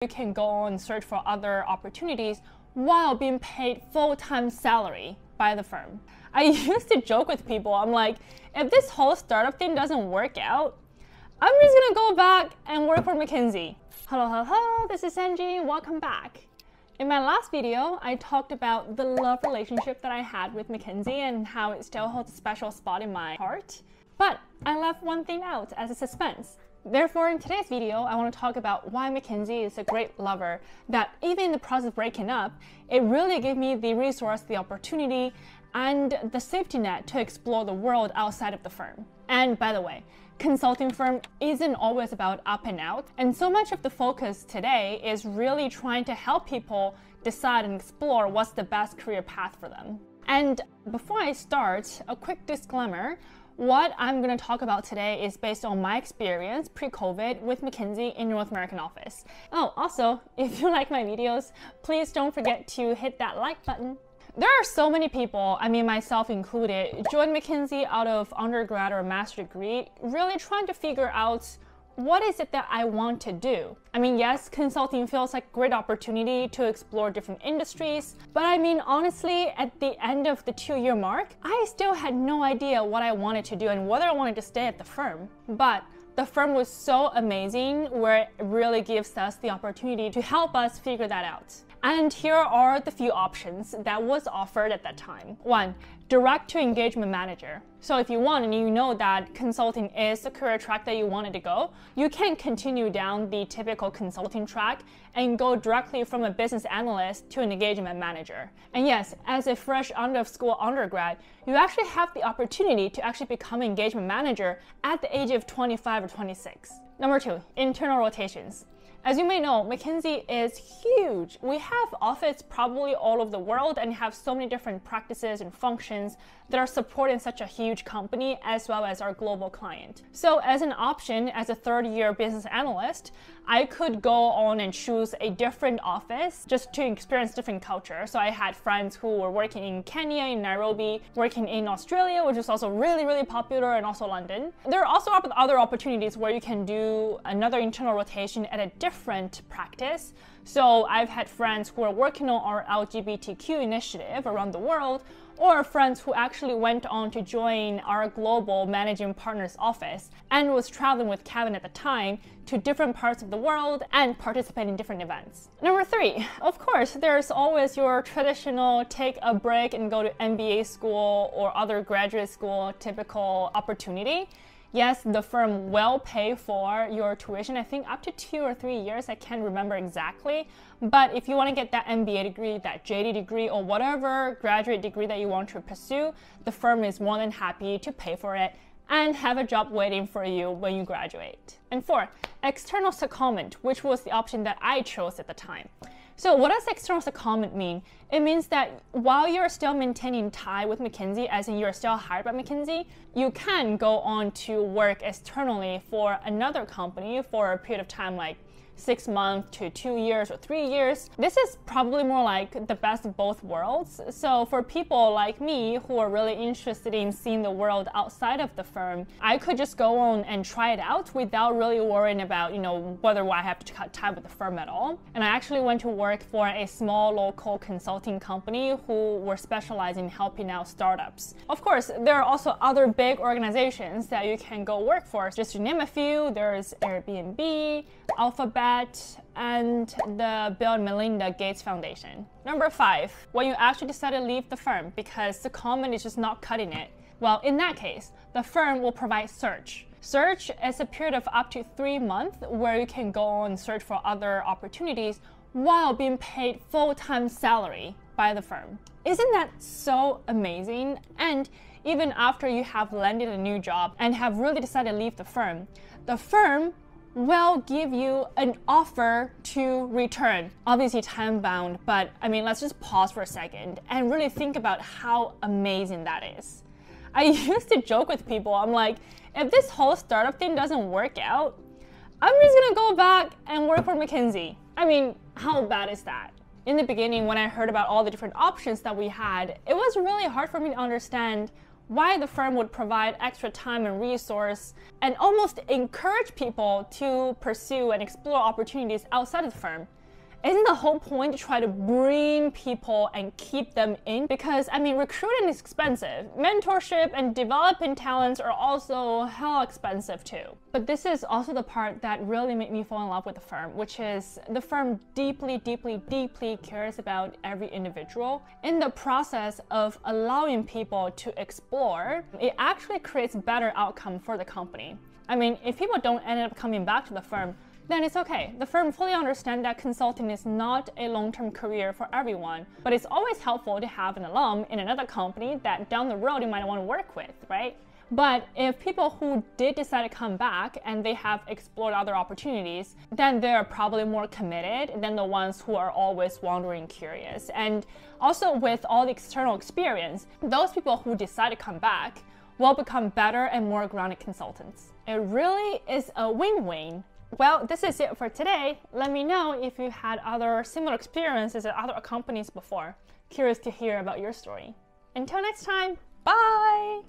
You can go on and search for other opportunities while being paid full-time salary by the firm. I used to joke with people, I'm like, if this whole startup thing doesn't work out, I'm just gonna go back and work for McKinsey. Hello, this is Sanji, welcome back. In my last video, I talked about the love relationship that I had with McKinsey and how it still holds a special spot in my heart. But I left one thing out as a suspense. Therefore, in today's video, I want to talk about why McKinsey is a great lover, that even in the process of breaking up, it really gave me the resource, the opportunity, and the safety net to explore the world outside of the firm. And by the way, consulting firm isn't always about up and out, and so much of the focus today is really trying to help people decide and explore what's the best career path for them. And before I start, a quick disclaimer. What I'm going to talk about today is based on my experience pre-COVID with McKinsey in North American office. Oh, also, if you like my videos, please don't forget to hit that like button. There are so many people, I mean myself included, join McKinsey out of undergrad or master degree, really trying to figure out what is it that I want to do? I mean, yes, consulting feels like a great opportunity to explore different industries, but I mean, honestly, at the end of the 2-year mark, I still had no idea what I wanted to do and whether I wanted to stay at the firm. But the firm was so amazing where it really gives us the opportunity to help us figure that out. And here are the few options that was offered at that time. 1, direct to engagement manager. So if you want and you know that consulting is the career track that you wanted to go, you can continue down the typical consulting track and go directly from a business analyst to an engagement manager. And yes, as a fresh out of school undergrad, you actually have the opportunity to actually become an engagement manager at the age of 25 or 26. Number 2, internal rotations. As you may know, McKinsey is huge. We have offices probably all over the world and have so many different practices and functions that are supporting such a huge company as well as our global client. So as an option, as a third-year business analyst, I could go on and choose a different office just to experience different culture. So I had friends who were working in Kenya, in Nairobi, working in Australia, which is also really popular, and also London. There are also other opportunities where you can do another internal rotation at a different practice. So I've had friends who are working on our LGBTQ initiative around the world, or friends who actually went on to join our global managing partners office and was traveling with Kevin at the time to different parts of the world and participate in different events. Number 3, of course, there's always your traditional take a break and go to MBA school or other graduate school typical opportunity. Yes, the firm will pay for your tuition, I think up to 2 or 3 years, I can't remember exactly. But if you want to get that MBA degree, that JD degree, or whatever graduate degree that you want to pursue, the firm is more than happy to pay for it and have a job waiting for you when you graduate. And 4, external secondment, which was the option that I chose at the time. So what does external secondment mean? It means that while you're still maintaining tie with McKinsey, as in you're still hired by McKinsey, you can go on to work externally for another company for a period of time like 6 months to 2 years or 3 years. This is probably more like the best of both worlds. So for people like me who are really interested in seeing the world outside of the firm, I could just go on and try it out without really worrying about, whether I have to cut time with the firm at all. And I actually went to work for a small local consulting company who were specializing in helping out startups. Of course, there are also other big organizations that you can go work for. Just to name a few, there's Airbnb, Alphabet, and the Bill and Melinda Gates Foundation. Number 5, when you actually decide to leave the firm because the comment is just not cutting it, well, in that case, the firm will provide search. Search is a period of up to 3 months where you can go on and search for other opportunities while being paid full-time salary by the firm. Isn't that so amazing? And even after you have landed a new job and have really decided to leave the firm will give you an offer to return. Obviously time bound, but I mean, let's just pause for a second and really think about how amazing that is. I used to joke with people, I'm like, if this whole startup thing doesn't work out, I'm just gonna go back and work for McKinsey. I mean, how bad is that? In the beginning, when I heard about all the different options that we had, it was really hard for me to understand why the firm would provide extra time and resource and almost encourage people to pursue and explore opportunities outside of the firm. Isn't the whole point to try to bring people and keep them in? Because, I mean, recruiting is expensive. Mentorship and developing talents are also hell expensive too. But this is also the part that really made me fall in love with the firm, which is the firm deeply, deeply, deeply cares about every individual. In the process of allowing people to explore, it actually creates better outcome for the company. I mean, if people don't end up coming back to the firm, then it's okay. The firm fully understands that consulting is not a long-term career for everyone, but it's always helpful to have an alum in another company that down the road you might want to work with, right? But if people who did decide to come back and they have explored other opportunities, then they're probably more committed than the ones who are always wandering curious. And also with all the external experience, those people who decide to come back will become better and more grounded consultants. It really is a win-win. Well, this is it for today. Let me know if you had other similar experiences at other companies before. Curious to hear about your story. Until next time, bye!